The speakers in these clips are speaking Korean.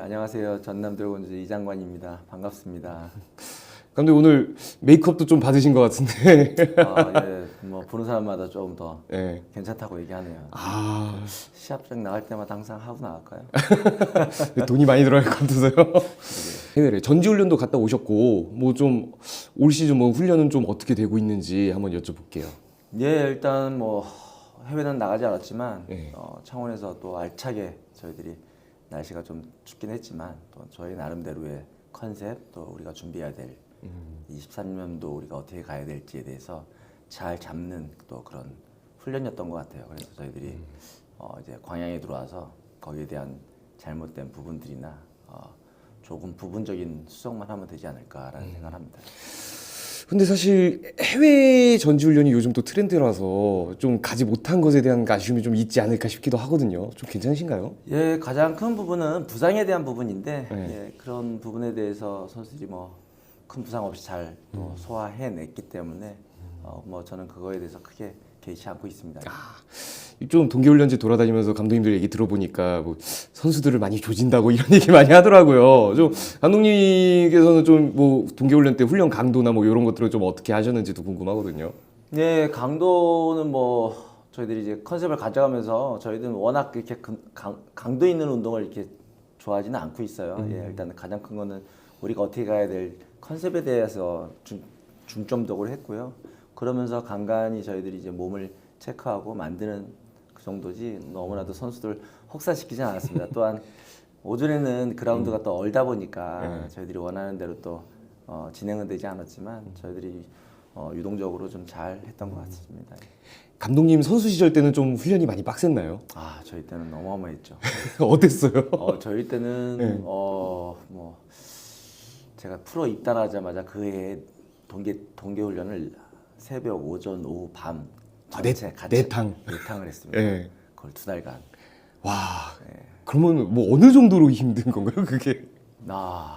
안녕하세요. 전남 드래곤즈 이장관입니다. 반갑습니다. 감독님 오늘 메이크업도 좀 받으신 것 같은데. 뭐 보는 사람마다 조금 더 네. 괜찮다고 얘기하네요. 아, 시합장 나갈 때마다 항상 하고 나갈까요? 돈이 많이 들어갈 것 같아서요. 해외에 전지훈련도 갔다 오셨고, 뭐 좀 올 시즌 뭐 훈련은 좀 어떻게 되고 있는지 한번 여쭤볼게요. 예, 일단 뭐 해외는 나가지 않았지만 네. 창원에서 또 알차게 저희들이 날씨가 좀 춥긴 했지만 또 저희 나름대로의 컨셉 또 우리가 준비해야 될 23년도 우리가 어떻게 가야 될지에 대해서 잘 잡는 또 그런 훈련이었던 것 같아요. 그래서 저희들이 이제 광양에 들어와서 거기에 대한 잘못된 부분들이나 조금 부분적인 수정만 하면 되지 않을까라는 생각을 합니다. 근데 사실 해외 전지훈련이 요즘 또 트렌드라서 좀 가지 못한 것에 대한 아쉬움이 좀 있지 않을까 싶기도 하거든요. 좀 괜찮으신가요? 예, 가장 큰 부분은 부상에 대한 부분인데 네. 예, 그런 부분에 대해서 선수들이 뭐 큰 부상 없이 잘 또 소화해냈기 때문에 뭐 저는 그거에 대해서 크게 개의치 않고 있습니다. 좀 동계훈련지 돌아다니면서 감독님들 얘기 들어보니까 뭐 선수들을 많이 조진다고 이런 얘기 많이 하더라고요. 좀 감독님께서는 좀 뭐 동계훈련 때 훈련 강도나 뭐 이런 것들을 좀 어떻게 하셨는지도 궁금하거든요. 네, 강도는 뭐 저희들이 이제 컨셉을 가져가면서 저희들은 워낙 이렇게 강도 있는 운동을 이렇게 좋아하지는 않고 있어요. 예, 일단 가장 큰 거는 우리가 어떻게 가야 될 컨셉에 대해서 중점적으로 했고요. 그러면서 간간히 저희들이 이제 몸을 체크하고 만드는 그 정도지 너무나도 선수들 혹사시키지 않았습니다. 또한 오전에는 그라운드가 또 얼다 보니까 저희들이 원하는 대로 또 진행은 되지 않았지만 저희들이 유동적으로 좀 잘 했던 것 같습니다. 감독님 선수 시절 때는 좀 훈련이 많이 빡셌나요? 저희 때는 어마어마했죠. 어땠어요? 저희 때는 네. 뭐 제가 프로 입단하자마자 그 해에 동계 훈련을 새벽, 오전, 오후, 밤 전체 같이 네탕을 했습니다. 네. 그걸 2달간. 와, 그러면 뭐 어느 정도로 힘든 건가요, 그게?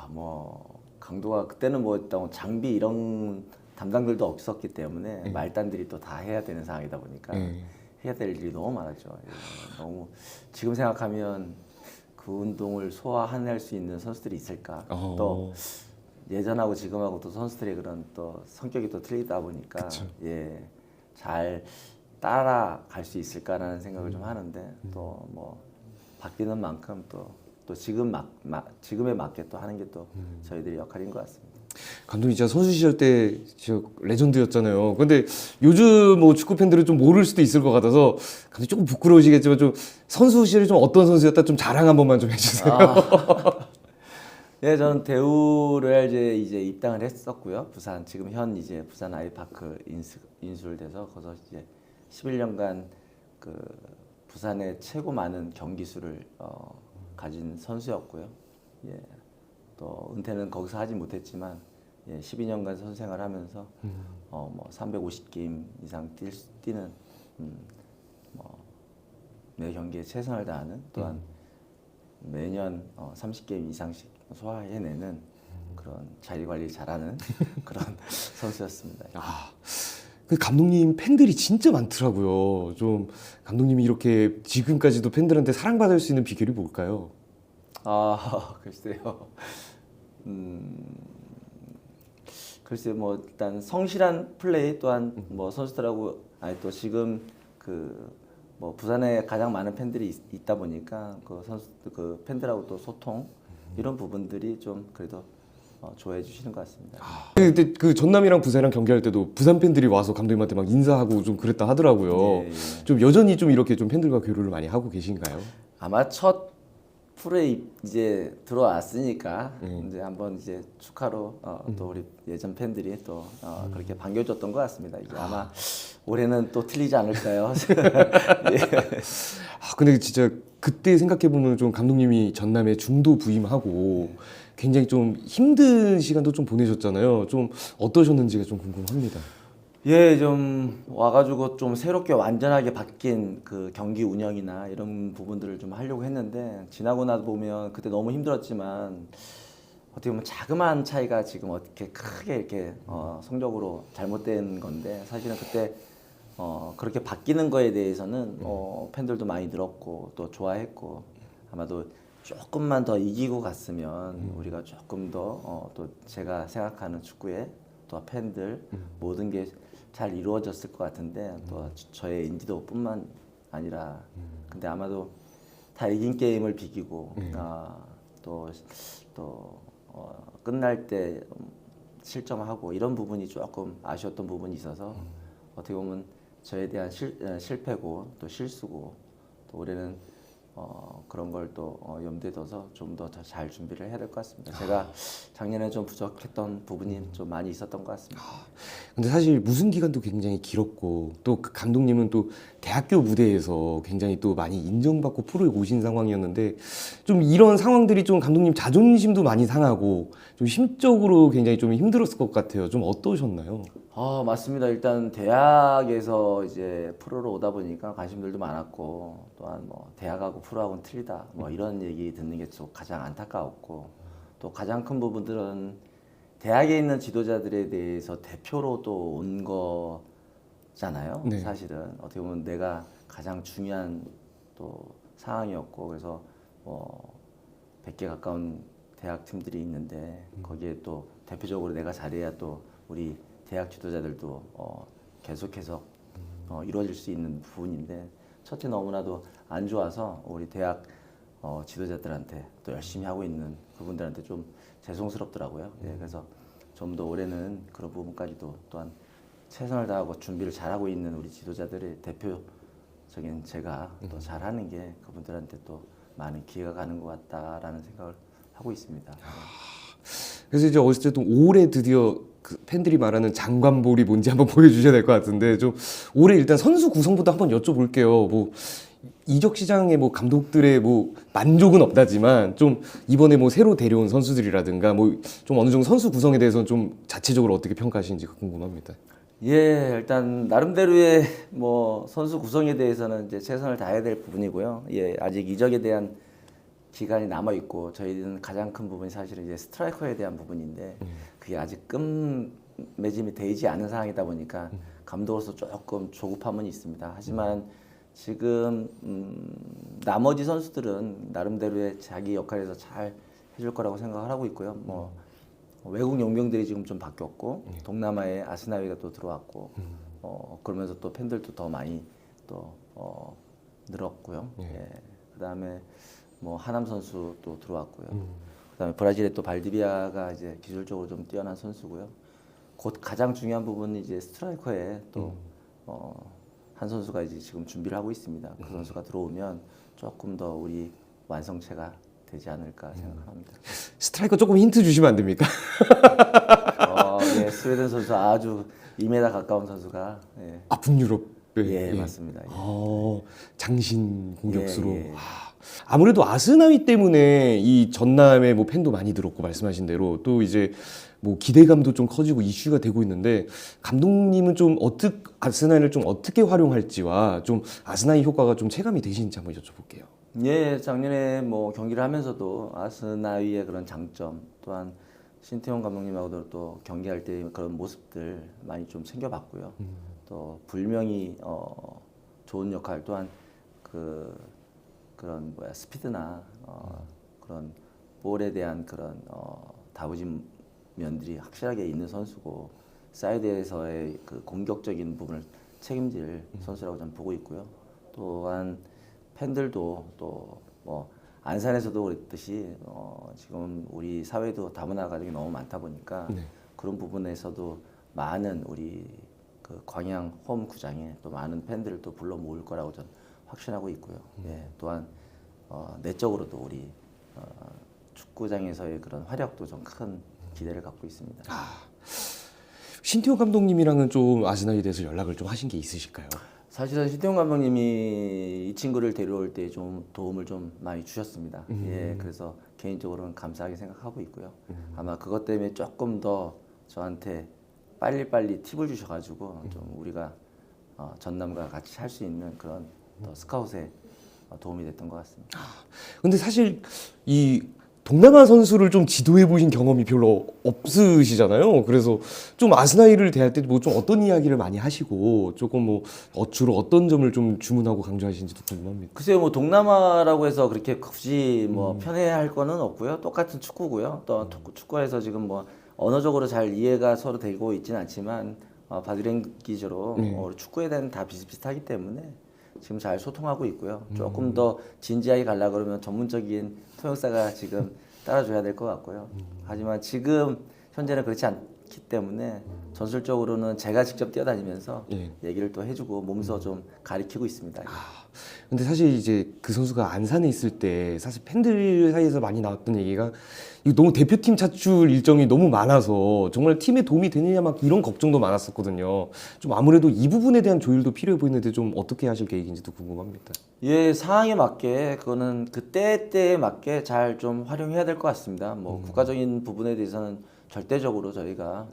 뭐 강도가 그때는 뭐 일단 장비 이런 담당들도 없었기 때문에 말단들이 또 다 해야 되는 상황이다 보니까 해야 될 일이 너무 많았죠. 너무 지금 생각하면 그 운동을 소화해낼 수 있는 선수들이 있을까? 또 예전하고 지금하고 또 선수들의 그런 또 성격이 또 틀리다 보니까 잘 따라갈 수 있을까라는 생각을 좀 하는데 또 뭐 바뀌는 만큼 또 지금에 맞게 또 하는 게 또 저희들의 역할인 것 같습니다. 감독님 진짜 선수 시절 때 진짜 레전드였잖아요. 근데 요즘 뭐 축구 팬들은 좀 모를 수도 있을 것 같아서 감독님 조금 부끄러우시겠지만 좀 선수 시절에 좀 어떤 선수였다 좀 자랑 한 번만 좀 해주세요. 네, 저는 대우 로얄즈에 이제 입당을 했었고요. 지금 현 이제 부산 아이파크 인수를 돼서 거기서 이제 11년간 그 부산의 최고 많은 경기 수를 가진 선수였고요. 예, 또 은퇴는 거기서 하지 못했지만 12년간 선수 생활하면서 뭐 350게임 이상 뛰는 뭐 매 경기에 최선을 다하는 또한 매년 30게임 이상씩 소화해내는 그런 자기 관리 잘하는 그런 선수였습니다. 그 감독님 팬들이 진짜 많더라고요. 좀 감독님이 이렇게 지금까지도 팬들한테 사랑받을 수 있는 비결이 뭘까요? 글쎄요. 글쎄 뭐 일단 성실한 플레이 또한 뭐 선수들하고 또 지금 뭐 부산에 가장 많은 팬들이 있다 보니까 그 선수들 그 팬들하고 또 소통 이런 부분들이 좀 그래도 좋아해 주시는 것 같습니다. 그때 그 전남이랑 부산이랑 경기할 때도 부산 팬들이 와서 감독님한테 막 인사하고 좀 그랬다 하더라고요. 예. 좀 여전히 좀 이렇게 좀 팬들과 교류를 많이 하고 계신가요? 아마 첫 프로에 이제 들어왔으니까 이제 한번 이제 축하로 또 우리 예전 팬들이 또 그렇게 반겨줬던 것 같습니다. 이제 아마 올해는 또 틀리지 않을까요? 근데 진짜 그때 생각해 보면 좀 감독님이 전남에 중도 부임하고 굉장히 좀 힘든 시간도 좀 보내셨잖아요. 좀 어떠셨는지가 좀 궁금합니다. 좀 와가지고 좀 새롭게 완전하게 바뀐 그 경기 운영이나 이런 부분들을 좀 하려고 했는데 지나고 나서 보면 그때 너무 힘들었지만 어떻게 보면 자그마한 차이가 지금 어떻게 크게 이렇게 성적으로 잘못된 건데 사실은 그때 그렇게 바뀌는 거에 대해서는 팬들도 많이 늘었고 또 좋아했고 아마도 조금만 더 이기고 갔으면 우리가 조금 더 또 제가 생각하는 축구의 또 팬들 모든 게 잘 이루어졌을 것 같은데 또 저의 인지도뿐만 아니라 근데 아마도 다 이긴 게임을 비기고 또 끝날 때 실점하고 이런 부분이 조금 아쉬웠던 부분이 있어서 어떻게 보면 저에 대한 실패고 또 실수고 또 올해는 그런 걸 또 염두에 둬서 좀 더 잘 준비를 해야 될 것 같습니다. 제가 작년에 좀 부족했던 부분이 좀 많이 있었던 것 같습니다. 근데 사실 무슨 기간도 굉장히 길었고 또 그 감독님은 또 대학교 무대에서 굉장히 또 많이 인정받고 프로에 오신 상황이었는데 좀 이런 상황들이 좀 감독님 자존심도 많이 상하고 좀 심적으로 굉장히 좀 힘들었을 것 같아요. 좀 어떠셨나요? 맞습니다. 일단 대학에서 이제 프로로 오다 보니까 관심들도 많았고 또한 뭐 대학하고 프로하고는 틀리다 뭐 이런 얘기 듣는 게 좀 가장 안타까웠고 또 가장 큰 부분들은 대학에 있는 지도자들에 대해서 대표로 또 온 거잖아요. 네. 사실은 어떻게 보면 내가 가장 중요한 또 상황이었고 그래서 뭐 100개 가까운 대학 팀들이 있는데 거기에 또 대표적으로 내가 잘해야 또 우리 대학 지도자들도 계속해서 이루어질 수 있는 부분인데 첫째 너무나도 안 좋아서 우리 대학 지도자들한테 또 열심히 하고 있는 그분들한테 좀 죄송스럽더라고요. 예, 그래서 좀 더 올해는 그런 부분까지도 또한 최선을 다하고 준비를 잘하고 있는 우리 지도자들의 대표적인 제가 또 잘하는 게 그분들한테 또 많은 기회가 가는 것 같다라는 생각을 하고 있습니다. 그래서 이제 어쨌든 올해 드디어 그 팬들이 말하는 장관볼이 뭔지 한번 보여주셔야 될 것 같은데 좀 올해 일단 선수 구성부터 한번 여쭤볼게요. 뭐 이적 시장의 뭐 감독들의 뭐 만족은 없다지만 좀 이번에 뭐 새로 데려온 선수들이라든가 뭐 좀 어느 정도 선수 구성에 대해서는 좀 자체적으로 어떻게 평가하시는지 궁금합니다. 예, 일단 나름대로의 뭐 선수 구성에 대해서는 이제 최선을 다해야 될 부분이고요. 예, 아직 이적에 대한 기간이 남아 있고 저희는 가장 큰 부분이 사실은 이제 스트라이커에 대한 부분인데 그게 아직 끝맺음이 되지 않은 상황이다 보니까 감독으로서 조금 조급함은 있습니다. 하지만 지금 나머지 선수들은 나름대로의 자기 역할에서 잘 해줄 거라고 생각을 하고 있고요. 뭐 외국 용병들이 지금 좀 바뀌었고 동남아에 아스나위가 또 들어왔고 그러면서 또 팬들도 더 많이 또 늘었고요. 예. 그다음에 뭐 하남 선수 또 들어왔고요. 그다음에 브라질의 또 발디비아가 이제 기술적으로 좀 뛰어난 선수고요. 곧 가장 중요한 부분은 이제 스트라이커에 또 한 선수가 이제 지금 준비를 하고 있습니다. 그 선수가 들어오면 조금 더 우리 완성체가 되지 않을까 생각합니다. 스트라이커 조금 힌트 주시면 안 됩니까? 예, 스웨덴 선수 아주 2m 가까운 선수가 예, 아 북유럽. 예, 맞습니다. 예. 장신 공격수로. 예, 예. 아무래도 아스나위 때문에 이 전남에 뭐 팬도 많이 들었고 말씀하신 대로 또 이제 뭐 기대감도 좀 커지고 이슈가 되고 있는데 감독님은 좀 아스나위를 좀 어떻게 활용할지와 좀 아스나위 효과가 좀 체감이 되시는지 한번 여쭤볼게요. 예, 작년에 뭐 경기를 하면서도 아스나위의 그런 장점 또한 신태용 감독님하고도 또 경기할 때 그런 모습들 많이 좀 챙겨봤고요. 또 불명이 좋은 역할 또한 그런 스피드나 그런 볼에 대한 그런 다부진 면들이 확실하게 있는 선수고 사이드에서의 그 공격적인 부분을 책임질 선수라고 저는 보고 있고요. 또한 팬들도 또 뭐 안산에서도 그랬듯이 지금 우리 사회도 다문화 가족이 너무 많다 보니까 그런 부분에서도 많은 우리 그 광양 홈 구장에 또 많은 팬들을 또 불러 모을 거라고 저는 확신하고 있고요. 예, 또한 내적으로도 우리 축구장에서의 그런 활약도 좀 큰 기대를 갖고 있습니다. 신태용 감독님이랑은 좀 아스나위에 대해서 연락을 좀 하신 게 있으실까요? 사실은 신태용 감독님이 이 친구를 데려올 때 좀 도움을 좀 많이 주셨습니다. 예, 그래서 개인적으로는 감사하게 생각하고 있고요. 아마 그것 때문에 조금 더 저한테 빨리빨리 팁을 주셔가지고 좀 우리가 전남과 같이 할 수 있는 그런 더 스카웃에 도움이 됐던 것 같습니다. 근데 사실 이 동남아 선수를 좀 지도해 보신 경험이 별로 없으시잖아요. 그래서 좀 아스나이를 대할 때 뭐 좀 어떤 이야기를 많이 하시고 조금 뭐 주로 어떤 점을 좀 주문하고 강조하시는지도 궁금합니다. 글쎄요, 뭐 동남아라고 해서 그렇게 굳이 뭐 편애할 거는 없고요. 똑같은 축구고요. 또 축구에서 지금 뭐 언어적으로 잘 이해가 서로 되고 있지는 않지만 바디랭귀지로 우리 축구에 대한 다 비슷비슷하기 때문에 지금 잘 소통하고 있고요. 조금 더 진지하게 가려 그러면 전문적인 통역사가 지금 따라줘야 될 것 같고요. 하지만 지금 현재는 그렇지 않기 때문에 전술적으로는 제가 직접 뛰어다니면서 얘기를 또 해주고 몸소 좀 가리키고 있습니다. 근데 사실 이제 그 선수가 안산에 있을 때 사실 팬들 사이에서 많이 나왔던 얘기가 이거 너무 대표팀 차출 일정이 너무 많아서 정말 팀에 도움이 되느냐 막 이런 걱정도 많았었거든요. 좀 아무래도 이 부분에 대한 조율도 필요해 보이는데 좀 어떻게 하실 계획인지도 궁금합니다. 예, 상황에 맞게 그거는 그때에 맞게 잘 좀 활용해야 될 것 같습니다. 뭐 국가적인 부분에 대해서는 절대적으로 저희가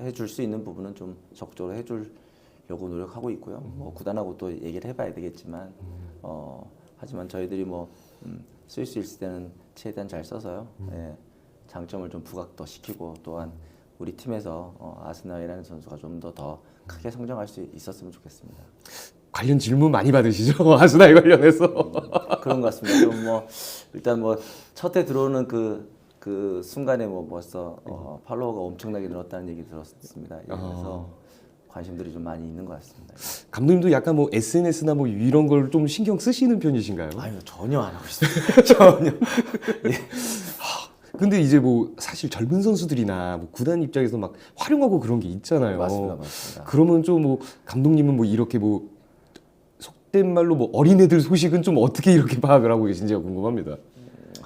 해줄 수 있는 부분은 좀 적극적으로 해주려고 노력하고 있고요. 뭐 구단하고 또 얘기를 해봐야 되겠지만 하지만 저희들이 뭐 쓸 수 있을 때는 최대한 잘 써서요. 예, 장점을 좀 부각 더 시키고 또한 우리 팀에서 아스나이라는 선수가 좀 더 크게 성장할 수 있었으면 좋겠습니다. 관련 질문 많이 받으시죠? 아스나이 관련해서. 그런 것 같습니다. 그럼 뭐 일단 뭐 첫 해 들어오는 그 순간에 뭐 벌써 팔로워가 엄청나게 늘었다는 얘기 들었습니다. 예, 그래서 관심들이 좀 많이 있는 것 같습니다. 감독님도 약간 뭐 SNS나 뭐 이런 걸 좀 신경 쓰시는 편이신가요? 아유, 전혀 안 하고 있습니다. 전혀. 근데 이제 뭐 사실 젊은 선수들이나 뭐 구단 입장에서 막 활용하고 그런 게 있잖아요. 맞습니다. 그러면 좀 뭐 감독님은 뭐 이렇게 뭐 속된 말로 뭐 어린애들 소식은 좀 어떻게 이렇게 파악을 하고 계신지가 궁금합니다.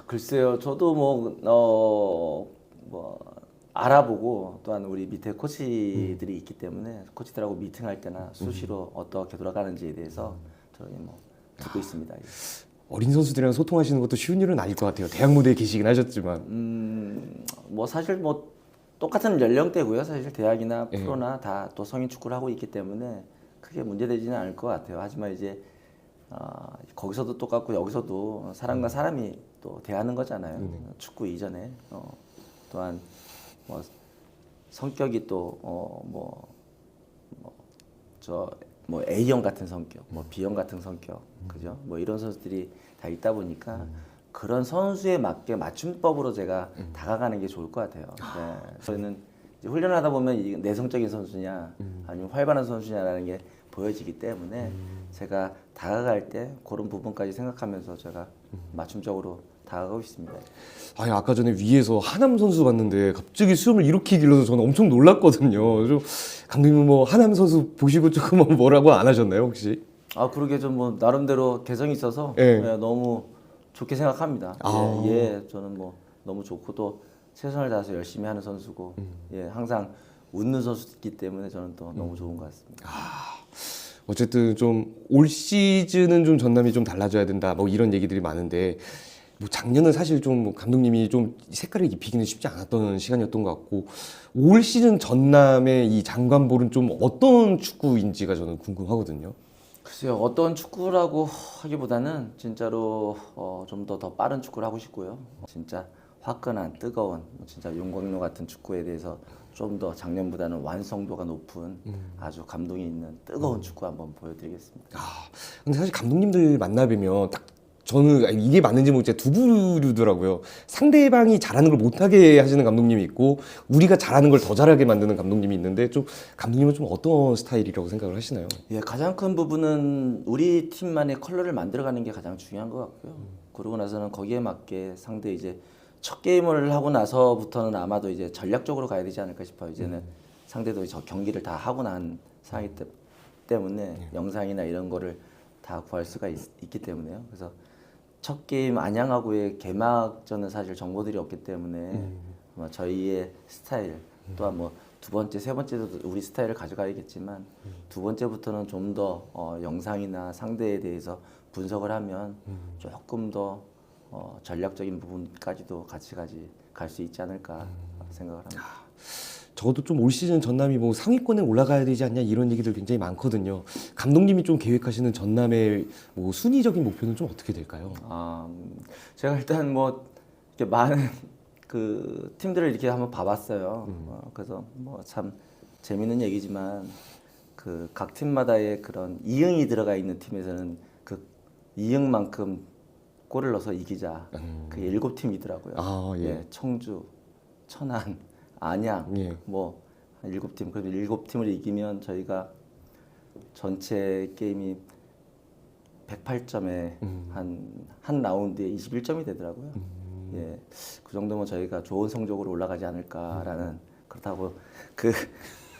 글쎄요, 저도 뭐 알아보고 또한 우리 밑에 코치들이 있기 때문에 코치들하고 미팅할 때나 수시로 어떻게 돌아가는지에 대해서 저희 뭐 듣고 있습니다. 예. 어린 선수들이랑 소통하시는 것도 쉬운 일은 아닐 것 같아요. 대학 무대에 계시긴 하셨지만. 뭐 사실 뭐 똑같은 연령대고요. 사실 대학이나 예. 프로나 다 또 성인 축구를 하고 있기 때문에 크게 문제되지는 않을 것 같아요. 하지만 이제 거기서도 똑같고 여기서도 사람과 사람이 또 대하는 거잖아요. 축구 이전에 또한 뭐 성격이 또 뭐 A형 같은 성격, 뭐 B형 같은 성격, 그죠? 뭐 이런 선수들이 다 있다 보니까 그런 선수에 맞게 맞춤법으로 제가 다가가는 게 좋을 것 같아요. 네. 저희는 이제 훈련을 하다 보면 이게 내성적인 선수냐 아니면 활발한 선수냐라는 게 보여지기 때문에 제가 다가갈 때 그런 부분까지 생각하면서 제가 맞춤적으로 다가가고 있습니다. 아니 아까 전에 위에서 하남 선수 봤는데 갑자기 수염을 이렇게 길러서 저는 엄청 놀랐거든요. 좀 감독님은 뭐 하남 선수 보시고 조금 뭐라고 안 하셨나요 혹시? 그러게 좀 뭐 나름대로 개성이 있어서 예. 예, 너무 좋게 생각합니다. 예, 저는 뭐 너무 좋고 또 최선을 다해서 열심히 하는 선수고 예, 항상 웃는 선수이기 때문에 저는 또 너무 좋은 것 같습니다. 어쨌든 좀 올 시즌은 좀 전남이 좀 달라져야 된다 뭐 이런 얘기들이 많은데 뭐 작년은 사실 좀 뭐 감독님이 좀 색깔을 입히기는 쉽지 않았던 시간이었던 것 같고 올 시즌 전남의 이 장관볼은 좀 어떤 축구인지가 저는 궁금하거든요. 글쎄요, 어떤 축구라고 하기보다는 진짜로 좀 더 빠른 축구를 하고 싶고요. 진짜 화끈한 뜨거운 진짜 용광로 같은 축구에 대해서 좀 더 작년보다는 완성도가 높은 아주 감동이 있는 뜨거운 축구 한번 보여드리겠습니다. 근데 사실 감독님들 만나뵈면 딱 저는 이게 맞는지 모르겠지만 두 부류더라고요. 상대방이 잘하는 걸 못하게 하시는 감독님이 있고 우리가 잘하는 걸 더 잘하게 만드는 감독님이 있는데 좀 감독님은 좀 어떤 스타일이라고 생각을 하시나요? 예, 가장 큰 부분은 우리 팀만의 컬러를 만들어가는 게 가장 중요한 것 같고요. 그러고 나서는 거기에 맞게 상대 이제 첫 게임을 하고 나서부터는 아마도 이제 전략적으로 가야 되지 않을까 싶어요. 이제는 상대도 저 경기를 다 하고 난 상황이기 때문에 영상이나 이런 거를 다 구할 수가 있기 때문에요. 그래서 첫 게임 안양하고의 개막전은 사실 정보들이 없기 때문에 아마 저희의 스타일 또한 뭐 두 번째, 세 번째도 우리 스타일을 가져가야겠지만 두 번째부터는 좀 더 영상이나 상대에 대해서 분석을 하면 조금 더 전략적인 부분까지도 같이 갈 수 있지 않을까 생각을 합니다. 저도 좀 올 시즌 전남이 뭐 상위권에 올라가야 되지 않냐 이런 얘기들 굉장히 많거든요. 감독님이 좀 계획하시는 전남의 뭐 순위적인 목표는 좀 어떻게 될까요? 제가 일단 뭐 이렇게 많은 그 팀들을 이렇게 한번 봐봤어요. 그래서 뭐 참 재밌는 얘기지만 그 각 팀마다의 그런 이응이 들어가 있는 팀에서는 그 이응만큼 골을 넣어서 이기자. 그게 7팀이더라고요. 아, 예. 예, 청주, 천안, 안양, 예. 뭐 한 7팀. 그래도 7팀을 이기면 저희가 전체 게임이 108점에 한 라운드에 21점이 되더라고요. 예, 그 정도면 저희가 좋은 성적으로 올라가지 않을까라는 그렇다고 그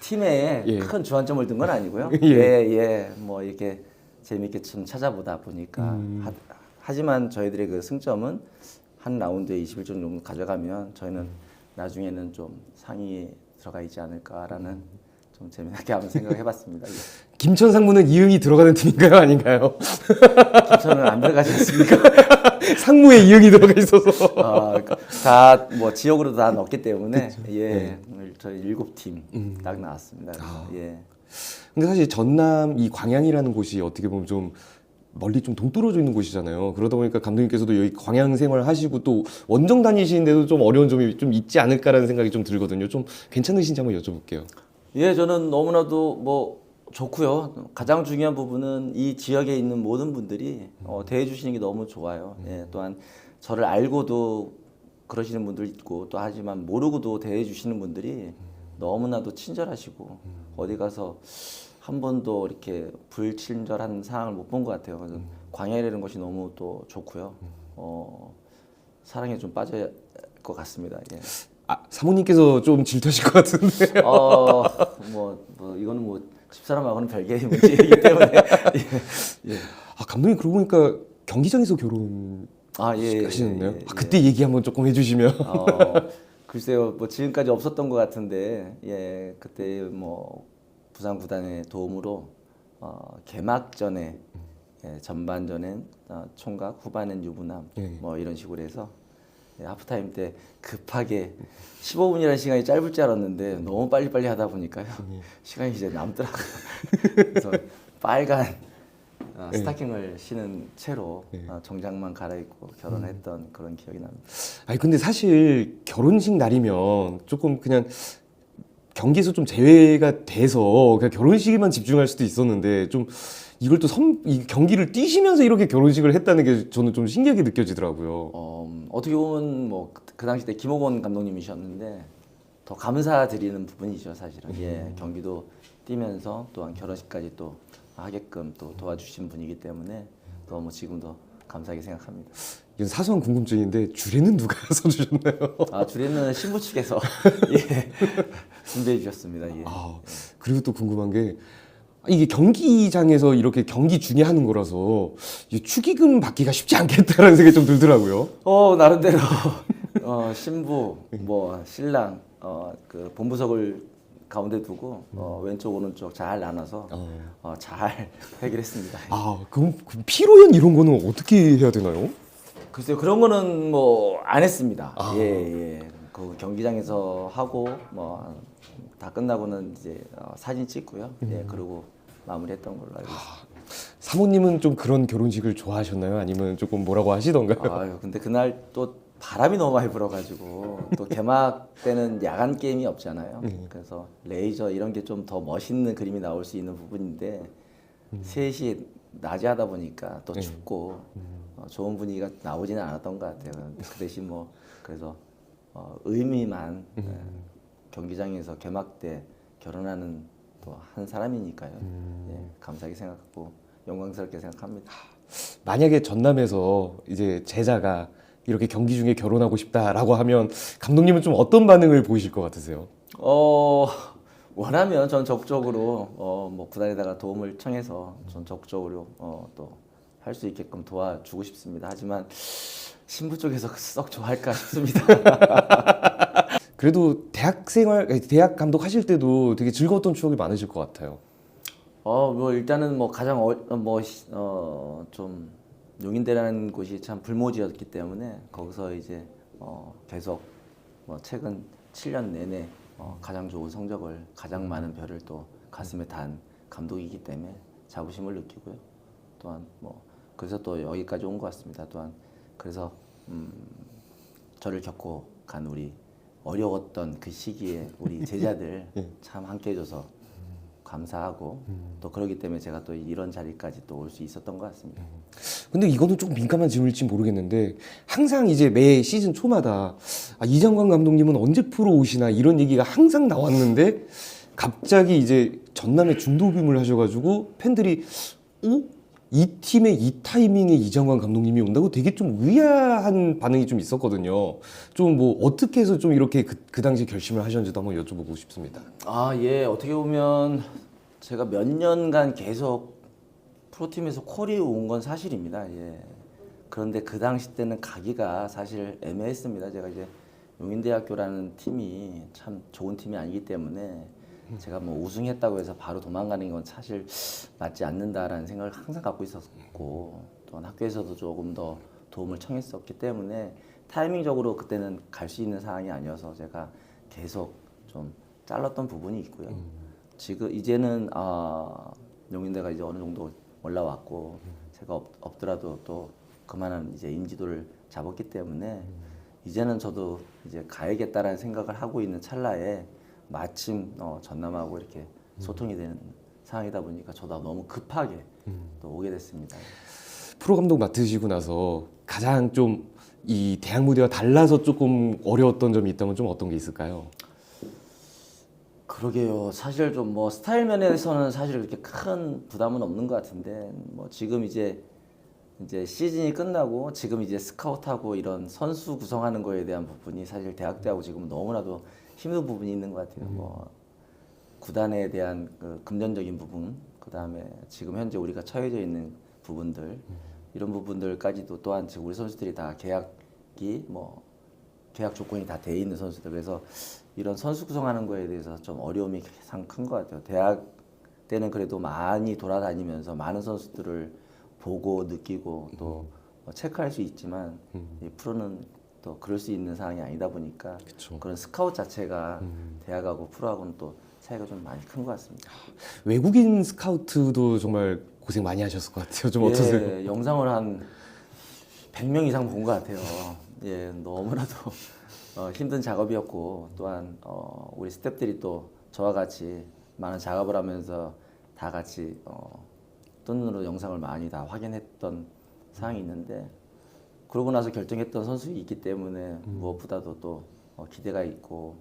팀에 예. 큰 주안점을 둔 건 아니고요. 예. 예, 뭐 이렇게 재밌게 좀 찾아보다 보니까 하지만 저희들의 그 승점은 한 라운드에 21점 정도 가져가면 저희는 나중에는 좀 상위에 들어가 있지 않을까라는 좀 재미나게 한번 생각을 해봤습니다. 예. 김천 상무는 이응이 들어가는 팀인가요, 아닌가요? 김천은 안 들어가지 않습니까? 상무에 이응이 들어가 있어서. 다 뭐 지역으로 다 넣었기 때문에 예, 오늘 저희 7팀 딱 나왔습니다. 그래서, 예. 근데 사실 전남 이 광양이라는 곳이 어떻게 보면 좀 멀리 좀 동떨어져 있는 곳이잖아요. 그러다 보니까 감독님께서도 여기 광양 생활 하시고 또 원정 다니시는데도 좀 어려운 점이 좀 있지 않을까라는 생각이 좀 들거든요. 좀 괜찮으신지 한번 여쭤볼게요. 예, 저는 너무나도 뭐 좋고요. 가장 중요한 부분은 이 지역에 있는 모든 분들이 대해주시는 게 너무 좋아요. 예, 또한 저를 알고도 그러시는 분들 있고 또 하지만 모르고도 대해주시는 분들이 너무나도 친절하시고 어디 가서 한 번도 이렇게 불친절한 상황을 못 본 것 같아요. 그래서 광야라는 것이 너무 또 좋고요. 사랑에 좀 빠질 것 같습니다. 예. 아, 사모님께서 좀 질투하실 것 같은데. 뭐 이거는 뭐 집사람하고는 별개의 문제이기 때문에 예. 아, 감독님 그러고 보니까 경기장에서 결혼 예, 하시는데요? 예. 그때 얘기 한번 조금 해주시면. 글쎄요, 뭐 지금까지 없었던 것 같은데, 예, 그때 뭐 부산 구단의 도움으로 개막전에 전반전엔 총각, 후반엔 유부남, 뭐 이런 식으로 해서 하프타임 때 급하게 15분이라는 시간이 짧을 줄 알았는데 너무 빨리빨리 하다 보니까요, 시간이 이제 남더라고요. 그래서 빨간 스타킹을 신은 채로 정장만 갈아입고 결혼했던 그런 기억이 납니다. 아니 근데 사실 결혼식 날이면 조금 그냥 경기에서 좀 제외가 돼서 그냥 결혼식에만 집중할 수도 있었는데 좀 이걸 또 이 경기를 뛰시면서 이렇게 결혼식을 했다는 게 저는 좀 신기하게 느껴지더라고요. 어떻게 보면 뭐 그 당시 때 김호곤 감독님이셨는데 더 감사드리는 부분이죠, 사실은. 예, 경기도 뛰면서 또한 결혼식까지 또 하게끔 또 도와주신 분이기 때문에 너무 지금도 감사하게 생각합니다. 이건 사소한 궁금증인데 주례는 누가 서주셨나요? 주례는 신부 측에서 예, 준비해 주셨습니다. 예. 그리고 또 궁금한 게 이게 경기장에서 이렇게 경기 중에 하는 거라서 이게 축의금 받기가 쉽지 않겠다라는 생각이 좀 들더라고요. 나름대로 신부 뭐 신랑 그 본부석을 가운데 두고 왼쪽 오른쪽 잘 나눠서 잘 해결했습니다. 그럼 피로연 이런 거는 어떻게 해야 되나요? 글쎄요, 그런 거는 뭐 안 했습니다. 예. 그 경기장에서 하고 뭐 다 끝나고는 이제 사진 찍고요. 예, 그리고 마무리했던 걸로 알고 있습니다. 사모님은 좀 그런 결혼식을 좋아하셨나요? 아니면 조금 뭐라고 하시던가요? 근데 그날 또 바람이 너무 많이 불어가지고 또 개막 때는 야간 게임이 없잖아요. 그래서 레이저 이런 게 좀 더 멋있는 그림이 나올 수 있는 부분인데 3시 낮에 하다 보니까 또 춥고 좋은 분위기가 나오지는 않았던 것 같아요. 그 대신 뭐 그래서 의미만 경기장에서 개막 때 결혼하는 또 한 사람이니까요. 예, 감사하게 생각하고 영광스럽게 생각합니다. 만약에 전남에서 이제 제자가 이렇게 경기 중에 결혼하고 싶다라고 하면 감독님은 좀 어떤 반응을 보이실 것 같으세요? 원하면 전 적극적으로 뭐 구단에다가 도움을 청해서 전 적극적으로 또 할 수 있게끔 도와주고 싶습니다. 하지만 신부 쪽에서 썩 좋아할까 싶습니다. 그래도 대학 감독 하실 때도 되게 즐거웠던 추억이 많으실 것 같아요. 뭐 일단은 뭐 가장 좀 용인대라는 곳이 참 불모지였기 때문에 거기서 이제 계속 뭐 최근 7년 내내 가장 좋은 성적을 가장 많은 별을 또 가슴에 단 감독이기 때문에 자부심을 느끼고요. 또한 뭐 그래서 또 여기까지 온 것 같습니다. 또한 그래서 저를 겪고 간 우리 어려웠던 그 시기에 우리 제자들 예. 참 함께 해줘서 감사하고 또 그러기 때문에 제가 또 이런 자리까지 또 올 수 있었던 것 같습니다. 근데 이거는 좀 민감한 질문일지 모르겠는데 항상 이제 매 시즌 초마다 이정관 감독님은 언제 프로 오시나 이런 얘기가 항상 나왔는데 갑자기 이제 전남에 중도빔을 하셔가지고 팬들이 이 팀의 이 타이밍에 이정관 감독님이 온다고 되게 좀 의아한 반응이 좀 있었거든요. 좀 뭐 어떻게 해서 좀 이렇게 그 당시 결심을 하셨는지도 한번 여쭤보고 싶습니다. 예. 어떻게 보면 제가 몇 년간 계속 프로팀에서 콜이 온 건 사실입니다. 예. 그런데 그 당시 때는 가기가 사실 애매했습니다. 제가 이제 용인대학교라는 팀이 참 좋은 팀이 아니기 때문에 제가 뭐 우승했다고 해서 바로 도망가는 건 사실 맞지 않는다라는 생각을 항상 갖고 있었고 또한 학교에서도 조금 더 도움을 청했었기 때문에 타이밍적으로 그때는 갈 수 있는 상황이 아니어서 제가 계속 좀 잘랐던 부분이 있고요. 지금 이제는 용인대가 이제 어느 정도 올라왔고 제가 없더라도 또 그만한 이제 인지도를 잡았기 때문에 이제는 저도 이제 가야겠다라는 생각을 하고 있는 찰나에 마침 전남하고 이렇게 소통이 되는 상황이다 보니까 저도 너무 급하게 또 오게 됐습니다. 프로 감독 맡으시고 나서 가장 좀 이 대학 무대와 달라서 조금 어려웠던 점이 있다면 좀 어떤 게 있을까요? 그러게요. 사실 좀 뭐 스타일 면에서는 사실 그렇게 큰 부담은 없는 것 같은데 뭐 지금 이제 시즌이 끝나고 지금 이제 스카웃하고 이런 선수 구성하는 거에 대한 부분이 사실 대학 때하고 지금 너무나도 힘든 부분이 있는 것 같아요. 뭐 구단에 대한 그 금전적인 부분, 그 다음에 지금 현재 우리가 처해져 있는 부분들 이런 부분들까지도 또한 지금 우리 선수들이 다 계약 조건이 다 돼 있는 선수들 그래서 이런 선수 구성하는 거에 대해서 좀 어려움이 가장 큰 것 같아요. 대학 때는 그래도 많이 돌아다니면서 많은 선수들을 보고 느끼고 또 체크할 수 있지만 이 프로는 또 그럴 수 있는 상황이 아니다 보니까 그쵸. 그런 스카웃 자체가 대학하고 프로하고는 또 차이가 좀 많이 큰 것 같습니다. 외국인 스카우트도 정말 고생 많이 하셨을 것 같아요. 좀 어떠세요? 영상을 한 100명 이상 본 것 같아요. 너무나도 힘든 작업이었고 또한 우리 스태프들이 또 저와 같이 많은 작업을 하면서 다 같이 뜬 눈으로 영상을 많이 다 확인했던 상황이 있는데 그러고 나서 결정했던 선수가 있기 때문에 무엇보다도 또 기대가 있고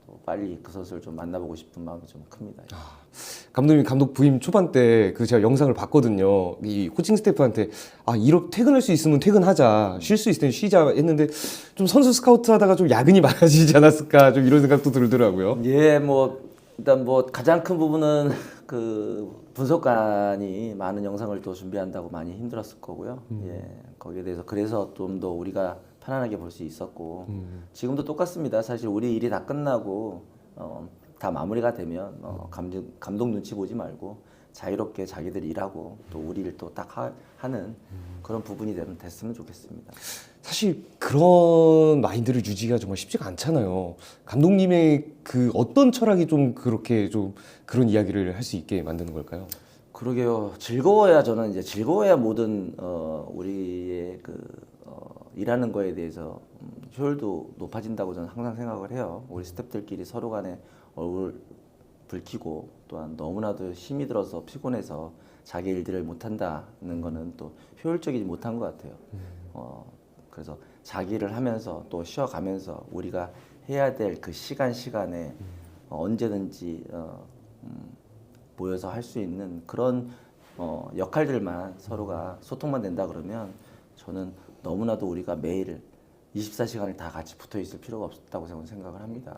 또 빨리 그 선수를 좀 만나보고 싶은 마음이 좀 큽니다. 감독님 감독 부임 초반 때 그 제가 영상을 봤거든요. 이 코칭 스태프한테 이렇게 퇴근할 수 있으면 퇴근하자, 쉴 수 있을 땐 쉬자 했는데 좀 선수 스카우트 하다가 좀 야근이 많아지지 않았을까 좀 이런 생각도 들더라고요. 일단 가장 큰 부분은 그 분석관이 많은 영상을 또 준비한다고 많이 힘들었을 거고요. 거기에 대해서 그래서 좀 더 우리가 편안하게 볼 수 있었고 지금도 똑같습니다. 사실 우리 일이 다 끝나고 다 마무리가 되면 감독 눈치 보지 말고 자유롭게 자기들 일하고 또 우리 일 또 딱 하는 그런 부분이 됐으면 좋겠습니다. 사실 그런 마인드를 유지가 정말 쉽지가 않잖아요. 감독님의 그 어떤 철학이 좀 그렇게 좀 그런 이야기를 할 수 있게 만드는 걸까요? 그러게요. 저는 이제 즐거워야 모든 우리의 일하는 거에 대해서 효율도 높아진다고 저는 항상 생각을 해요. 우리 스태프들끼리 서로 간에 얼굴 붉히고 또한 너무나도 힘이 들어서 피곤해서 자기 일들을 못한다는 거는 또 효율적이지 못한 것 같아요. 그래서 자기 일을 하면서 또 쉬어가면서 우리가 해야 될 그 시간에 언제든지 모여서 할 수 있는 그런 역할들만 서로가 소통만 된다 그러면 저는 너무나도 우리가 매일 24시간을 다 같이 붙어 있을 필요가 없다고 저는 생각을 합니다.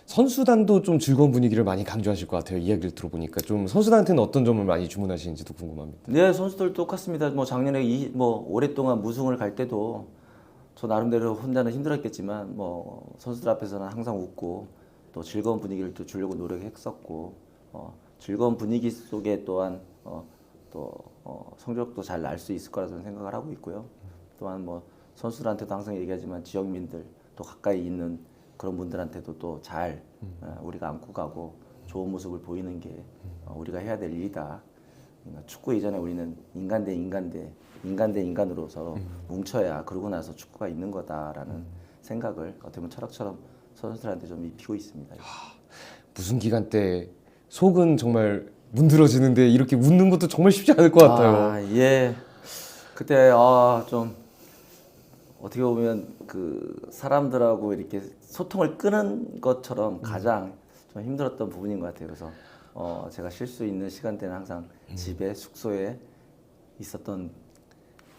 선수단도 좀 즐거운 분위기를 많이 강조하실 것 같아요. 이야기를 들어보니까 좀 선수단한테는 어떤 점을 많이 주문하시는지도 궁금합니다. 네, 선수들 똑같습니다. 작년에 오랫동안 무승을 갈 때도 저 나름대로 혼자는 힘들었겠지만 선수들 앞에서는 항상 웃고 또 즐거운 분위기를 또 주려고 노력했었고 즐거운 분위기 속에 또한 성적도 잘 날 수 있을 거라 저는 생각을 하고 있고요. 또한 선수들한테도 항상 얘기하지만 지역민들 또 가까이 있는 그런 분들한테도 또 잘 우리가 안고 가고 좋은 모습을 보이는 게 우리가 해야 될 일이다. 그러니까 축구 이전에 우리는 인간 대 인간으로서 뭉쳐야 그러고 나서 축구가 있는 거다라는 생각을 어떻게 보면 철학처럼 선수들한테 좀 입히고 있습니다. 무슨 기간 때 속은 정말 문드러지는데 이렇게 웃는 것도 정말 쉽지 않을 것 같아요. 예. 그때 좀 어떻게 보면 그 사람들하고 이렇게 소통을 끄는 것처럼 가장 좀 힘들었던 부분인 것 같아요. 그래서 제가 쉴 수 있는 시간대는 항상 집에 숙소에 있었던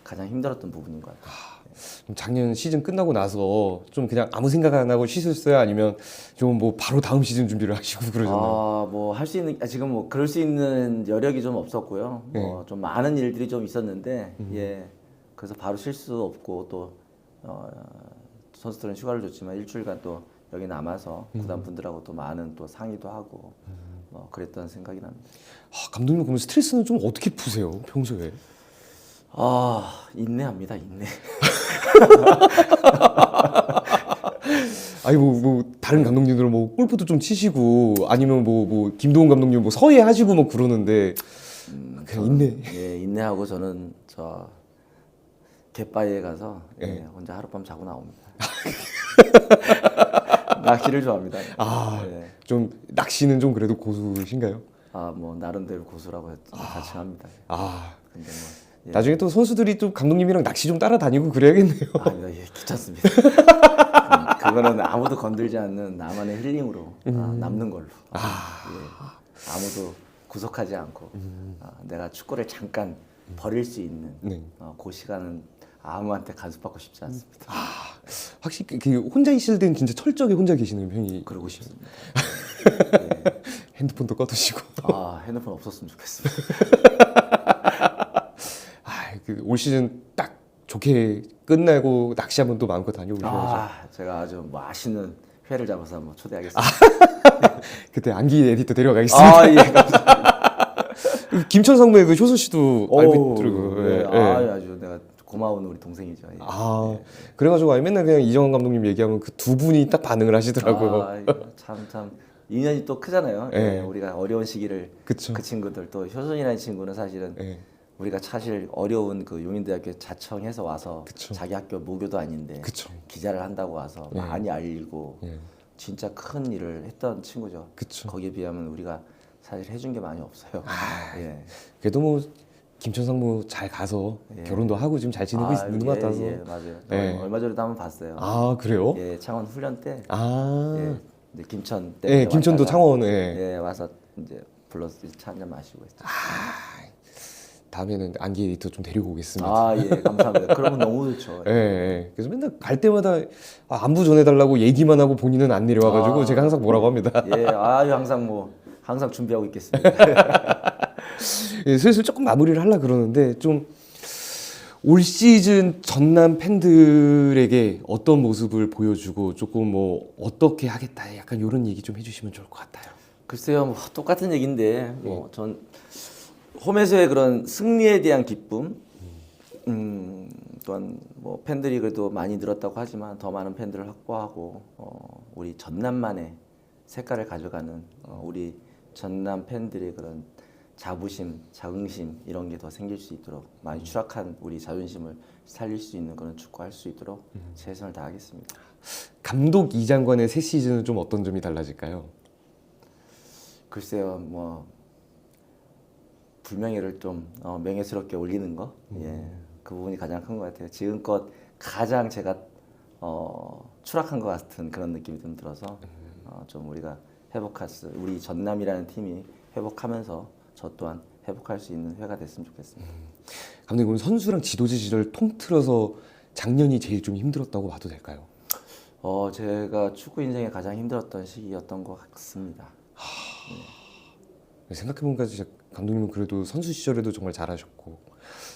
가장 힘들었던 부분인 것 같아요. 좀 작년 시즌 끝나고 나서 좀 그냥 아무 생각 안 하고 쉬셨어요? 아니면 좀 뭐 바로 다음 시즌 준비를 하시고 그러셨나요? 뭐 할 수 있는 지금 뭐 그럴 수 있는 여력이 좀 없었고요. 좀 많은 일들이 좀 있었는데 예. 그래서 바로 쉴 수 없고 또 선수들은 휴가를 줬지만 일주일간 또 여기 남아서 구단 분들하고 또 많은 또 상의도 하고 그랬던 생각이 납니다. 감독님 그러면 스트레스는 좀 어떻게 푸세요? 평소에? 인내합니다. 인내. 아니 뭐 다른 감독님들은 뭐 골프도 좀 치시고 아니면 뭐 김도훈 감독님 뭐 서예 하시고 뭐 그러는데 그냥 인내. 예, 인내하고 저는 저 갯바위에 가서 혼자 하룻밤 자고 나옵니다. 낚시를 좋아합니다. 예. 좀 낚시는 좀 그래도 고수신가요? 뭐 나름대로 고수라고 자칭합니다. 근데 뭐 나중에 또 선수들이 또 감독님이랑 낚시 좀 따라다니고 그래야겠네요. 예, 귀찮습니다. 그거는 아무도 건들지 않는 나만의 힐링으로 남는 걸로. 예. 아무도 구속하지 않고 내가 축구를 잠깐 버릴 수 있는 그 시간은 아무한테 간섭받고 싶지 않습니다. 확실히 그 혼자 있을 때는 진짜 철저하게 혼자 계시는 편이 그러고 싶습니다. 핸드폰도 꺼두시고. 핸드폰 없었으면 좋겠습니다. 올 시즌 딱 좋게 끝나고 낚시 한번 또 마음껏 다녀오셔야죠. 제가 아주 맛있는 회를 잡아서 한번 초대하겠습니다. 그때 안기 에디터 데려가겠습니다. 예, 감사합니다. 김천 상무의 그 효소 씨도 알비트르고. 네. 아주 내가 고마운 우리 동생이죠. 예. 그래가지고 맨날 그냥 이정환 감독님 얘기하면 그 두 분이 딱 반응을 하시더라고요. 참 인연이 또 크잖아요. 예. 우리가 어려운 시기를 그쵸. 그 친구들 또 효선이라는 친구는 사실은 우리가 사실 어려운 그 용인대학교 자청해서 와서 그쵸. 자기 학교 모교도 아닌데 그쵸. 기자를 한다고 와서 많이 알리고 진짜 큰 일을 했던 친구죠. 그쵸. 거기에 비하면 우리가 사실 해준 게 많이 없어요. 예. 그래도 뭐 김천 상무 잘 가서 결혼도 하고 지금 잘 지내고 있는 것 같아서. 예, 맞아요. 얼마 전에도 한번 봤어요. 그래요? 예, 창원 훈련 때. 예, 이제 김천 때. 김천도 창원. 와서 이제 불러서 차 한잔 마시고 했죠. 다음에는 안기 에디터 좀 데리고 오겠습니다. 예, 감사합니다. 그러면 너무 좋죠. 그래서 맨날 갈 때마다 안부 전해달라고 얘기만 하고 본인은 안 내려와가지고 제가 항상 뭐라고 합니다. 항상 준비하고 있겠습니다. 슬슬 조금 마무리를 하려고 그러는데 좀 올 시즌 전남 팬들에게 어떤 모습을 보여주고 조금 뭐 어떻게 하겠다 약간 이런 얘기 좀 해주시면 좋을 것 같아요. 글쎄요, 뭐 똑같은 얘기인데 전 홈에서의 그런 승리에 대한 기쁨, 또한 뭐 팬들이 그래도 많이 늘었다고 하지만 더 많은 팬들을 확보하고 우리 전남만의 색깔을 가져가는 우리 전남 팬들의 그런 자부심, 자긍심 이런 게 더 생길 수 있도록 많이 추락한 우리 자존심을 살릴 수 있는 그런 축구할 수 있도록 최선을 다하겠습니다. 감독 이장관의 새 시즌은 좀 어떤 점이 달라질까요? 글쎄요, 뭐 불명예를 좀 명예스럽게 올리는 거, 그 부분이 가장 큰 것 같아요. 지금껏 가장 제가 추락한 것 같은 그런 느낌이 좀 들어서 좀 우리가 우리 전남이라는 팀이 회복하면서 저 또한 회복할 수 있는 회가 됐으면 좋겠습니다. 감독님 오늘 선수랑 지도자 시절 통틀어서 작년이 제일 좀 힘들었다고 봐도 될까요? 제가 축구 인생에 가장 힘들었던 시기였던 것 같습니다. 생각해보니까 진짜 감독님은 그래도 선수 시절에도 정말 잘하셨고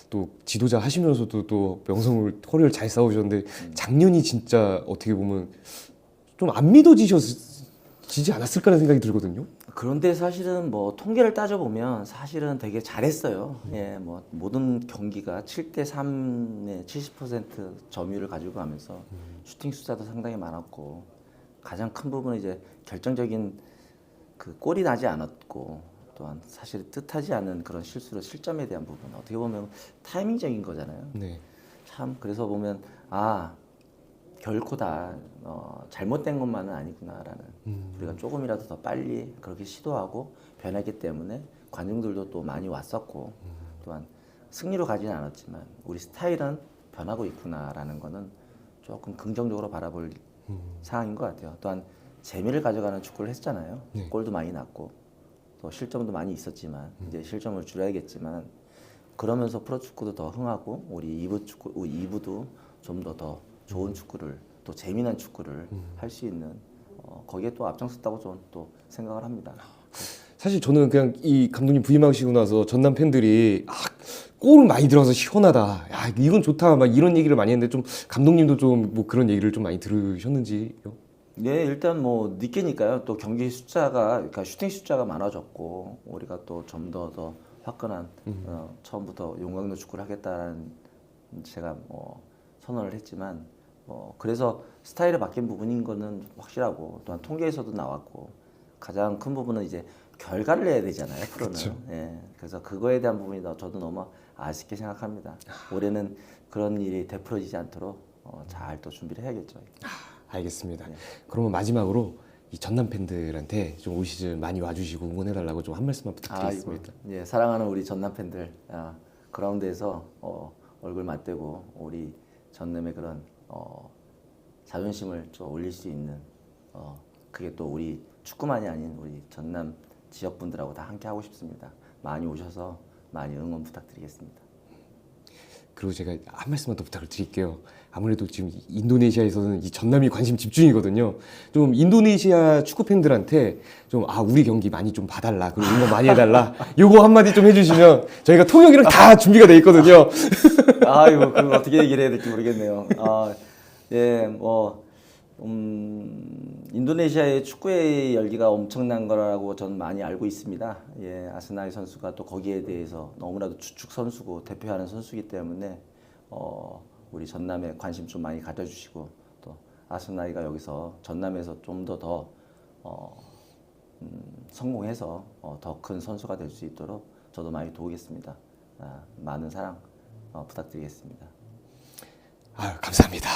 또 지도자 하시면서도 또 명성을 커리어를 잘 쌓으셨는데 작년이 진짜 어떻게 보면 좀 안 믿어지지 않았을까라는 생각이 들거든요. 그런데 사실은 뭐 통계를 따져보면 사실은 되게 잘했어요. 뭐 모든 경기가 7대3의 70% 점유율을 가지고 가면서 슈팅 숫자도 상당히 많았고 가장 큰 부분은 이제 결정적인 그 골이 나지 않았고 또한 사실 뜻하지 않은 그런 실수로 실점에 대한 부분 어떻게 보면 타이밍적인 거잖아요. 네. 참 그래서 보면 결코 다 잘못된 것만은 아니구나라는 우리가 조금이라도 더 빨리 그렇게 시도하고 변하기 때문에 관중들도 또 많이 왔었고 또한 승리로 가지는 않았지만 우리 스타일은 변하고 있구나라는 거는 조금 긍정적으로 바라볼 상황인 것 같아요. 또한 재미를 가져가는 축구를 했잖아요. 네. 골도 많이 났고 또 실점도 많이 있었지만 이제 실점을 줄여야겠지만 그러면서 프로축구도 더 흥하고 우리 2부도 좀 더 좋은 축구를 또 재미난 축구를 할 수 있는 거기에 또 앞장섰다고 저는 또 생각을 합니다. 사실 저는 그냥 이 감독님 부임하시고 나서 전남 팬들이 골은 많이 들어가서 시원하다. 야, 이건 좋다. 막 이런 얘기를 많이 했는데 좀 감독님도 좀 뭐 그런 얘기를 좀 많이 들으셨는지요? 네, 일단 뭐 늦게니까요. 또 경기 숫자가 그러니까 슈팅 숫자가 많아졌고 우리가 또 좀 더 화끈한 처음부터 용광로 축구를 하겠다는 제가 뭐 선언을 했지만 그래서 스타일이 바뀐 부분인 거는 확실하고 또한 통계에서도 나왔고 가장 큰 부분은 이제 결과를 내야 되잖아요. 프로는. 그렇죠. 예, 그래서 그거에 대한 부분이 저도 너무 아쉽게 생각합니다. 올해는 그런 일이 되풀어지지 않도록 잘 또 준비를 해야겠죠. 알겠습니다. 네. 그러면 마지막으로 이 전남 팬들한테 좀 올 시즌 많이 와주시고 응원해달라고 좀 한 말씀만 부탁드리겠습니다. 예, 사랑하는 우리 전남 팬들, 그라운드에서 얼굴 맞대고 우리 전남의 그런 자존심을 좀 올릴 수 있는 그게 또 우리 축구만이 아닌 우리 전남 지역 분들하고 다 함께 하고 싶습니다. 많이 오셔서 많이 응원 부탁드리겠습니다. 그리고 제가 한 말씀만 더 부탁을 드릴게요. 아무래도 지금 인도네시아에서는 이 전남이 관심 집중이거든요. 좀 인도네시아 축구 팬들한테 좀 우리 경기 많이 좀 봐달라, 그리고 응원 많이 해달라. 요거 한마디 좀 해주시면 저희가 통역이랑 다 준비가 돼 있거든요. 이거 그거 어떻게 얘기를 해야 될지 모르겠네요. 예, 인도네시아의 축구의 열기가 엄청난 거라고 저는 많이 알고 있습니다. 예, 아스나이 선수가 또 거기에 대해서 너무나도 주축 선수고 대표하는 선수이기 때문에 우리 전남에 관심 좀 많이 가져주시고 또 아스나이가 여기서 전남에서 좀 더 성공해서 더 큰 선수가 될 수 있도록 저도 많이 도우겠습니다. 많은 사랑 부탁드리겠습니다. 감사합니다.